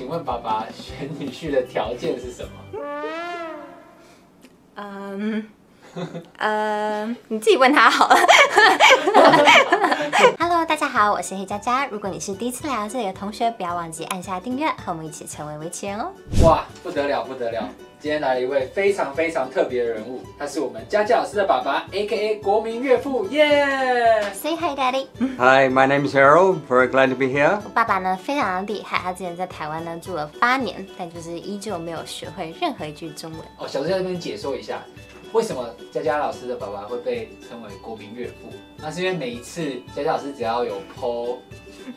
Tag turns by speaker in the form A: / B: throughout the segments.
A: 请问爸爸选女婿的条件是什么？
B: 你自己问他好了。Hello， 大家好，我是黑佳佳。如果你是第一次来到这里的同学，不要忘记按下订阅，和我们一起成为围棋人哦。
A: 哇，不得了不得了！今天来了一位非常非常特别的人物，他是我们佳佳老师的爸爸 ，A.K.A. 国民岳父，耶
B: ！Say hi, Daddy.
C: Hi, my name is Errol. Very glad to be here.
B: 我爸爸呢非常的厉害，他之前在台湾呢住了8年，但就是依旧没有学会任何一句中文。
A: 哦，小弟在这边解说一下。为什么佳佳老师的爸爸会被称为国民岳父？那是因为每一次佳佳老师只要有 po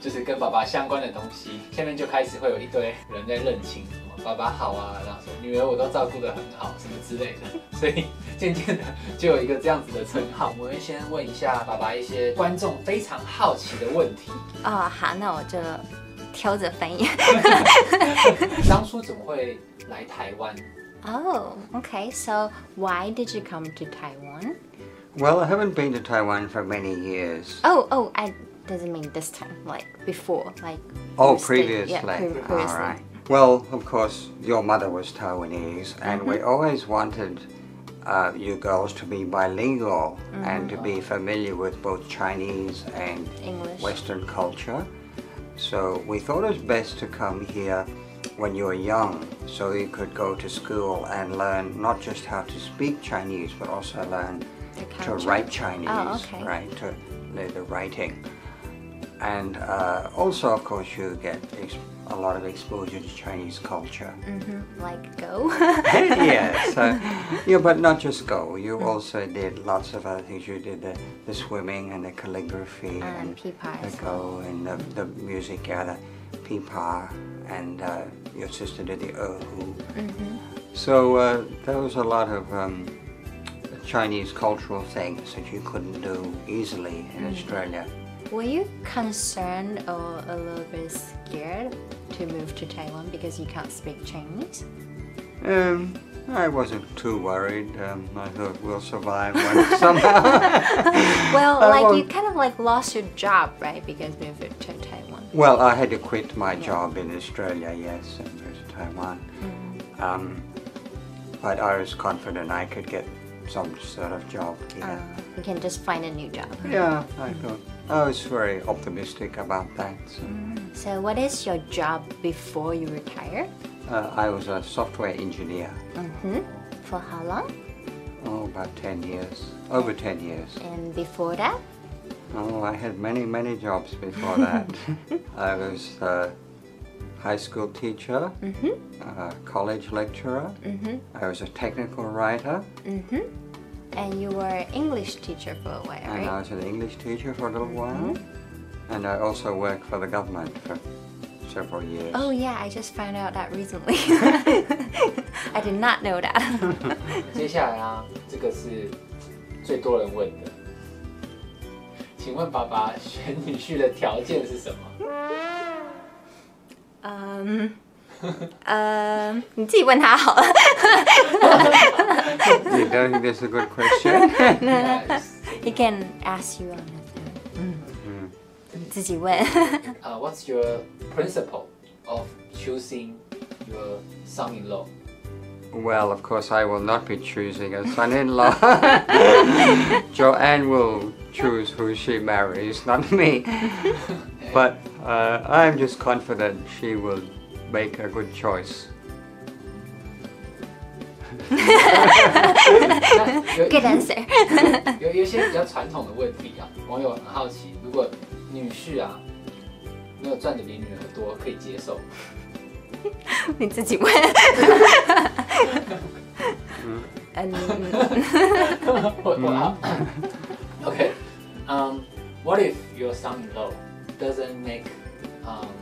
A: 就是跟爸爸相关的东西，下面就开始会有一堆人在认亲，什么爸爸好啊，然后说女儿我都照顾得很好，什么之类的，所以渐渐的就有一个这样子的称号。我会先问一下爸爸一些观众非常好奇的问题。
B: 哦，好，那我就挑着翻译。
A: 当初怎么会来台湾？
B: Oh, okay. So why did you come to Taiwan?
C: Well, I haven't been to Taiwan for many years.
B: I doesn't mean this time, like before, like.
C: Oh, previously.
B: Yeah, previously.
C: All right. Well, of course, your mother was Taiwanese, and we always wanted you girls to be bilingual and to be familiar with both Chinese and
B: English.
C: Western culture. So we thought it was best to come here when you were young, so you could go to school and learn not just how to speak Chinese, but also learn to write Chinese, right? To the writing, and also, of course, you get a lot of exposure to Chinese culture.
B: Like Go.
C: Yeah, so yeah, but not just Go. You also did lots of other things. You did the swimming and the calligraphy and
B: the
C: Go and the music, yeah, the pipa. And your sister did the erhu. So there was a lot of Chinese cultural things that you couldn't do easily in Australia.
B: Were you concerned or a little bit scared to move to Taiwan because you can't speak Chinese?
C: I wasn't too worried. I thought we'll survive somehow.
B: Well, like you kind of like lost your job, right? Because you moved to Taiwan.
C: Well, I had to quit my job in Australia, yes, and move to Taiwan. But I was confident I could get some sort of job here.
B: You can just find a new job.
C: Yeah, I was very optimistic about that.
B: So what is your job before you retire?
C: I was a software engineer.
B: For how long?
C: Oh, about 10 years. Over 10 years.
B: And before that?
C: Oh, I had many jobs before that. I was a high school teacher, a college lecturer. I was a technical writer.
B: And you were an English teacher for a while, right?
C: And I was an English teacher for a little while. And I also worked for the government for several years.
B: Oh yeah, I just found out that recently. I did not know that.
A: 接下来啊，这个是最多人问的。请问爸爸选女婿的条件是什么？
B: 你自己问他好了。
C: You don't think that's a good question?
B: No. He can ask you on his own. 你自己问。
A: What's your principle of choosing your son-in-law?
C: Well, of course, I will not be choosing a son-in-law. Joanne will choose who she marries, not me. But I'm just confident she will make a good choice.
B: Good answer.
A: 有一些比较传统的问题啊，网友很好奇，如果女婿啊没有赚的比女儿多，可以接受？
B: 你自己问。
A: Okay. What if your son-in-law doesn't make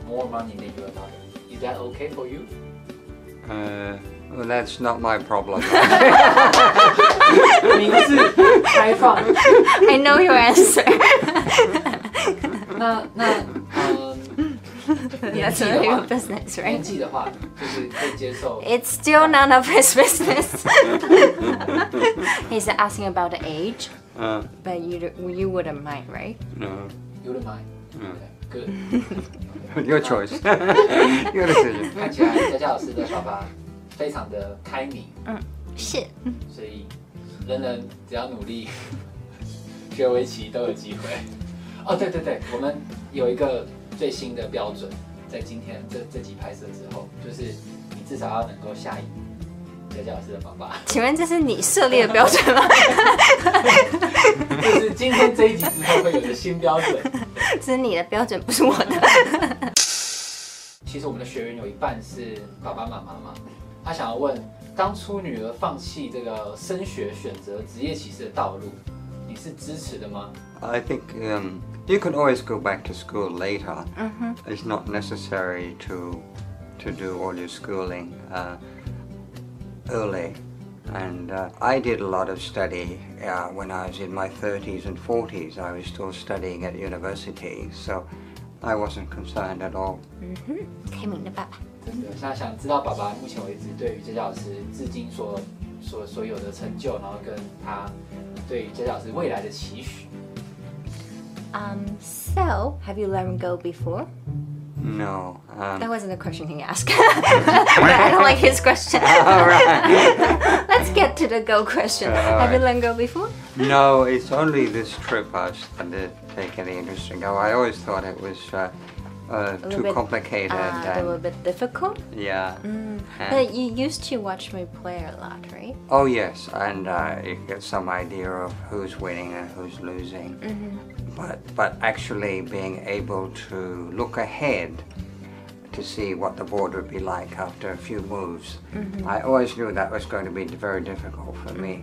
A: more money than your daughter? Is that okay for you?
C: Well, that's not my problem.
A: 名字开放。
B: I know your answer.
A: 年纪
B: That's none of
A: 的
B: your
A: 话，
B: business,
A: 年
B: right?
A: 纪的话，就是可以接受。
B: It's still none of his business. He's asking about the age, but you wouldn't mind, right?
C: No.
A: You don't mind?
C: No.
A: Okay. Good.
C: Your choice. Your decision.
A: 看起来佳佳老师的爸爸非常的开明，
B: 是，
A: 所以人人只要努力学围棋都有机会。哦，对对对，我们有一个最新的标准，在今天这集拍摄之后，就是你至少要能够下赢佳佳老师的爸爸。
B: 请问这是你设立的标准吗？
A: 这是今天这一集之后会有的新标准。
B: 这是你的标准，不是我的。
A: 其实我们的学员有一半是爸爸妈妈嘛，他想要问，当初女儿放弃这个升学，选择职业棋士的道路，你是支持的吗？
C: I think you can always go back to school later. It's not necessary to do all your schooling early. And I did a lot of study when I was in my 30s and 40s. I was still studying at university, so I wasn't concerned at all.
B: 开明的爸爸。
A: 真的，那想知道爸爸目前为止对于佳佳老师至今所有的成就，然后跟他对于佳佳老师未来的期许。
B: So have you learned Go before?
C: No.
B: That wasn't a question he asked. I don't like his question.
C: All right.
B: Let's get to the Go question. Have you learned Go before?
C: No, it's only this trip I started taking the interest in Go. I always thought it was too complicated.
B: A little bit difficult?
C: Yeah.
B: But you used to watch me play a lot, right?
C: Oh yes, and you get some idea of who's winning and who's losing. But actually being able to look ahead to see what the board would be like after a few moves, I always knew that was going to be very difficult for me.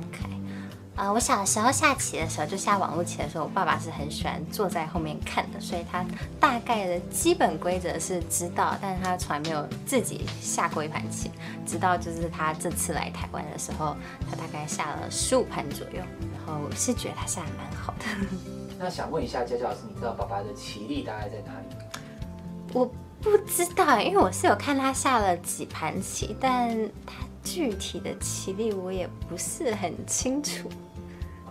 B: OK，我小时候下棋的时候，就下网络棋的时候，我爸爸是很喜欢坐在后面看的，所以他大概的基本规则是知道，但是他从来没有自己下过一盘棋。直到就是他这次来台湾的时候，他大概下了15盘左右，然后我是觉得他下得蛮好的。
A: 那想问一下佳佳老师，你知道爸爸的棋力大概在哪里？
B: 我不知道，因为我是有看他下了几盘棋，但他具体的棋力我也不是很清楚。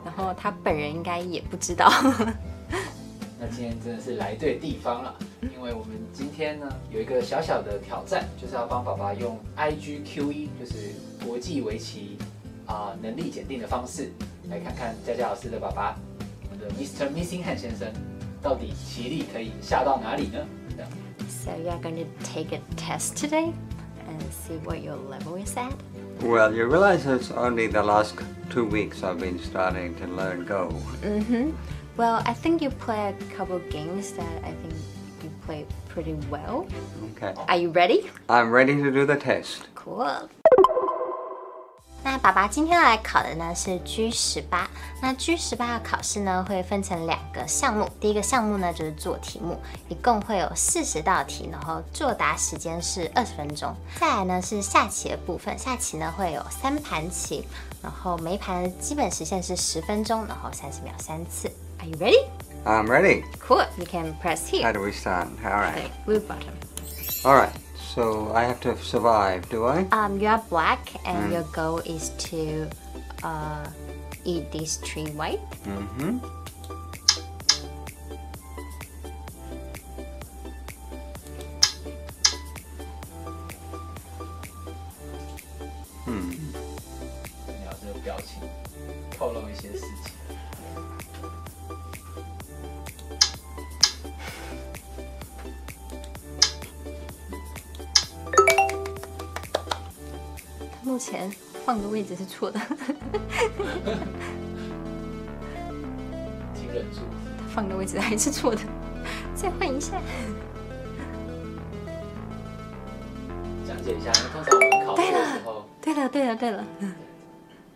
B: 然后他本人应该也不知道。
A: 那今天真的是来对地方了，因为我们今天呢有一个小小的挑战，就是要帮爸爸用 IGQE， 就是国际围棋能力检定的方式，来看看佳佳老师的爸爸，我们的 Mr. Missing Han 先生，到底棋力可以下到哪里呢？这样。
B: So you're going to take a test today and see what your level is at?
C: Well, you realize it's only the last 2 weeks I've been starting to learn Go.
B: Well, I think you play a couple games that I think you play pretty well.
C: Okay.
B: Are you ready?
C: I'm ready to do the test.
B: Cool. 那爸爸今天要来考的呢是 G18。那 G18 的考试呢会分成2个项目，第一个项目呢就是做题目，一共会有40道题，然后作答时间是20分钟。再来呢是下棋的部分，下棋呢会有3盘棋，然后每一盘的基本时限是10分钟，然后30秒3次。Are you ready?
C: I'm ready.
B: Cool. You can press here.
C: How do we start? All right.
B: Okay, blue button.
C: All right. So I have to survive, do I?
B: You are black, and your goal is to eat these 3 white.
C: Mm-hmm. Hmm.
A: 你要这个表情透露一些事情。
B: 目前放的位置是错的，
A: 请忍住。
B: 放的位置还是错的，再换一下。
A: 讲解一下，通常我们考试的时候，
B: 对了。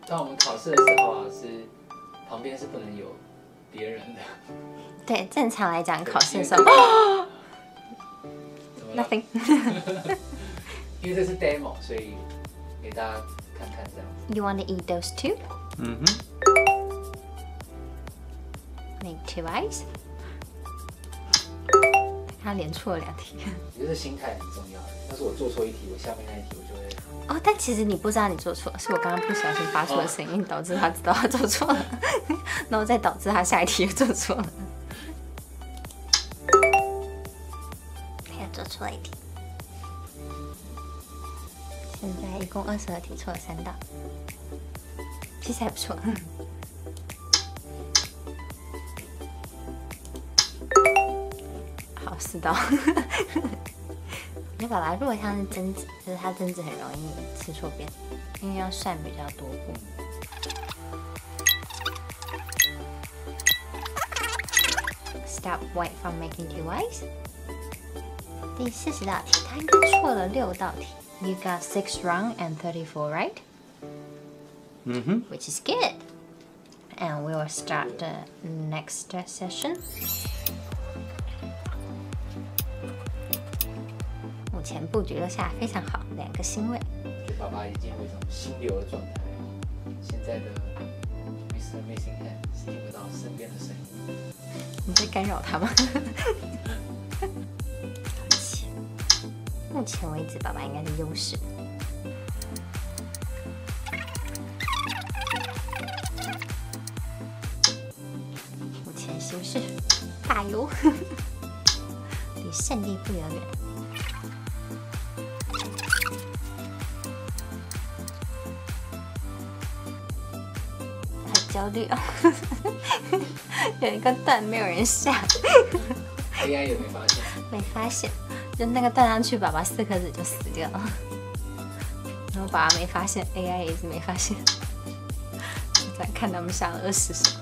A: 当我们考试的时候啊，是旁边是不能有别人的。
B: 对，正常来讲，考试的时候，nothing。
A: 因为这是 demo， 所以给大家看看这样。
B: You want to eat those 2?
C: Mm-hmm.
B: Make 2 eyes. 他连错了2题。
A: 我觉得心态很重要。要是我做错一题，我下面那一题我就会。
B: 哦，但其实你不知道你做错，是我刚刚不小心发出的声音，导致他知道他做错了，然后再导致他下一题又做错了。出来一题。现在一共22题，错了3道，其实还不错。好，4道。我觉得爸爸如果像是贞子，就是他贞子很容易吃错边，因为要算比较多步。Stop White from making two eyes。第40道题，他应该错了6道题。You got 6 wrong and 34 right. Which is good. And we will start the next session. 目前布局都下非常好，2个星位。
A: 我觉得爸爸已经有一种心流的状态。现在的 Mr. Missing Hand 是听不到身边的声音。
B: 你在干扰他吗？目前为止，爸爸应该是优势。目前形势大优，离胜利不遥远。好焦虑哦，有一个段没有人下。
A: AI 也没发现。
B: 没发现。就那个断上去，爸爸4颗子就死掉了。然后爸爸没发现 ，AI 也是没发现。再看他们下了20手。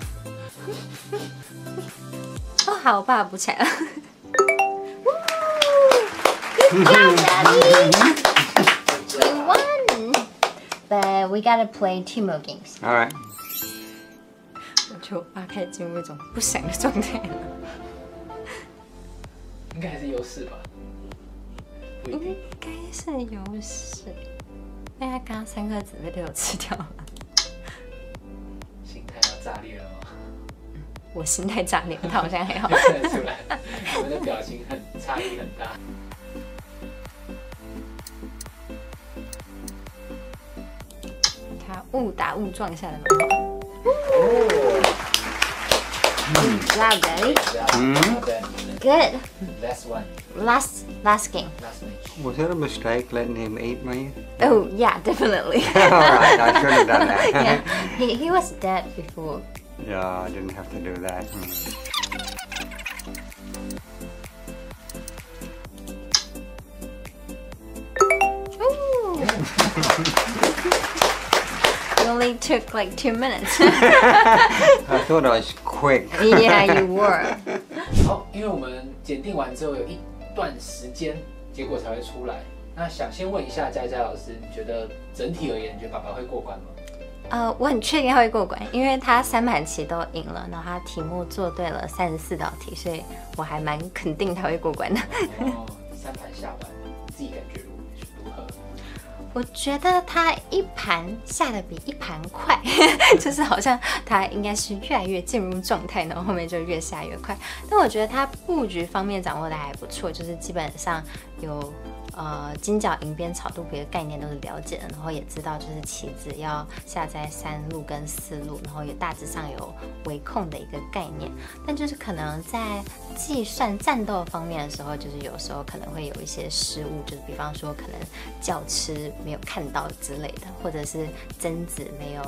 B: 哦，好，我爸爸补起来了。Good job, Daddy! We won! But we gotta play 2 more games.
C: All right.
B: 我觉得我爸开始进入一种不想的状态了。
A: 应该还是优势吧。
B: 应该是优势，因为他刚刚3颗子被队友吃掉了。
A: 心态要炸裂了吗？
B: 我心态炸裂，他好像还好。
A: 看得出来，我们的表情差异很大。
B: 他误打误撞下的蛮好。Good job, Daddy. Good.
A: Last one.
B: Last game.
A: Last match.
C: Was it a mistake letting him eat me?
B: Oh yeah, definitely.
C: Alright, I should have done that.
B: Yeah, he was dead before.
C: Yeah, I didn't have to do that.
B: Ooh. It only took like 2 minutes.
C: I thought I was quick.
B: Yeah, you were.
A: 好，因为我们检定完之后有一段时间，结果才会出来。那想先问一下佳佳老师，你觉得整体而言，你觉得爸爸会过关吗？
B: 我很确定他会过关，因为他3盘棋都赢了，然后他题目做对了34道题，所以我还蛮肯定他会过关的。
A: 哦，3盘下完，自己感觉如何？
B: 我觉得他1盘下的比1盘快，就是好像他应该是越来越进入状态，然后后面就越下越快。但我觉得他布局方面掌握的还不错，就是基本上有金角银边草肚皮的概念都是了解的，然后也知道就是棋子要下在3路跟4路，然后也大致上有围控的一个概念。但就是可能在计算战斗方面的时候，就是有时候可能会有一些失误，就是比方说可能叫吃没有看到之类的，或者是贞子没有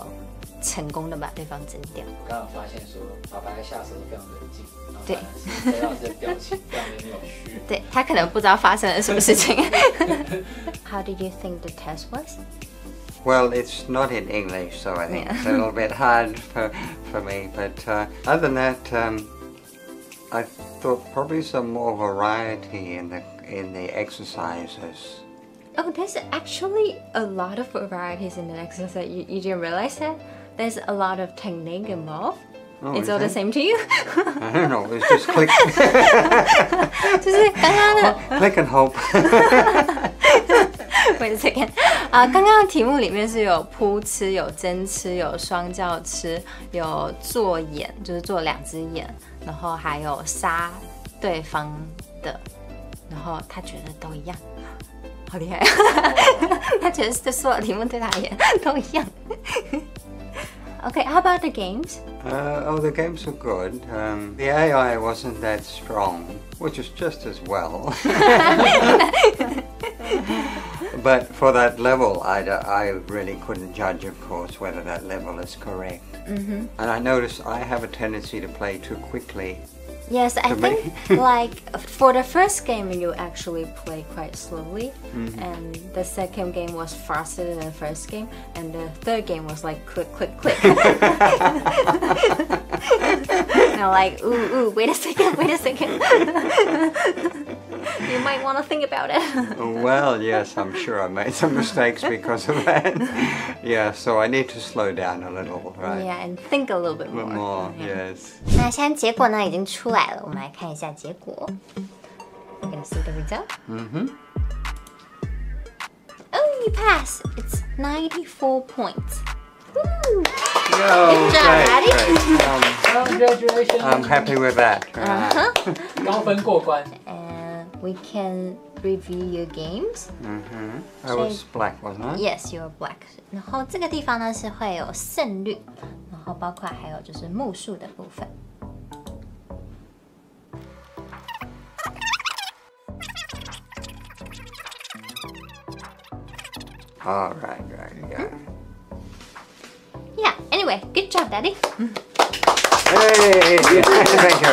B: 成功的把对方争掉。
A: 我刚刚发现说，爸爸在下手都非常冷静，
B: 对，
A: 佳佳老师的表情非常的扭曲。
B: 对，他可能不知道发生了什么事情。How did you think the test was?
C: Well, it's not in English, so I think it's a little bit hard for me. But other than that, I thought probably some more variety in the exercises.
B: Oh, there's actually a lot of varieties in the exercise. You didn't realize that? There's a lot of technique involved.
C: Oh,
B: It's all the same to you?
C: I don't know. It was just click.
B: 就是刚刚的
C: click and hope.
B: Wait a second. 刚刚的题目里面是有扑吃、有真吃、有双叫吃、有做眼，就是做2只眼，然后还有杀对方的，然后他觉得都一样，好厉害！他觉得这所有题目对他而言都一样。Okay, how about the games?
C: The games were good. The AI wasn't that strong, which is just as well. But for that level, I really couldn't judge, of course, whether that level is correct. And I noticed I have a tendency to play too quickly.
B: Yes, I think like for the first game you actually play quite slowly, and the second game was faster than the first game, and the third game was like click, click, click. And I'm like, ooh, wait a second. You might want to think about it.
C: Well, yes, I'm sure I made some mistakes because of that. Yeah, so I need to slow down a little, right?
B: Yeah, and think a little bit
C: A bit more, yes.
B: 那现在结果呢已经出来了，我们来看一下结果。We're gonna see the result. Oh, you pass. It's 94 points. Woo! Good job, Daddy.
A: Congratulations.
C: I'm happy with that.
A: 高分过关。
B: We can review your games.
C: I was black, wasn't I?
B: Yes, you're black. 然后这个地方呢是会有胜率，然后包括还有就是目数的部分。
C: Oh, right, yeah.
B: Yeah. Anyway, good job, Daddy.
C: Hey, thank you.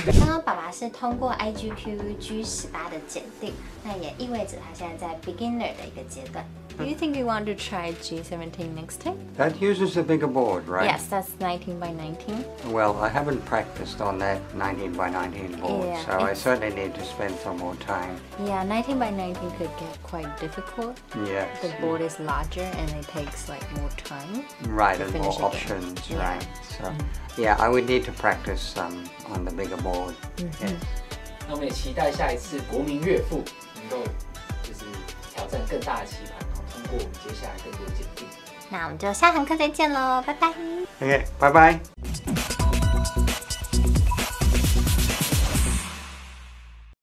B: 刚刚爸爸是通过 IGQ G18的检定，那也意味着他现在在 beginner 的一个阶段。Do you think you want to try G17 next time?
C: That uses a bigger board, right?
B: Yes, that's 19 by 19.
C: Well, I haven't practiced on that 19 by 19 board,
B: Yeah,
C: so I certainly need to spend some more time.
B: Yeah, 19 by 19 could get quite difficult.
C: Yes.
B: The board is larger and it takes like more time.
C: Right, and
B: finish
C: more
B: a game.
C: options,
B: Yeah.
C: right? So, yeah, I would need to practice on the bigger board. Yes.
A: 那我们也期待下一次国民岳父能够就是挑战更大的棋盘，然后通过我们接下来更多的检定。
B: 那我们就下堂课再见喽，拜拜。
C: Okay, bye bye.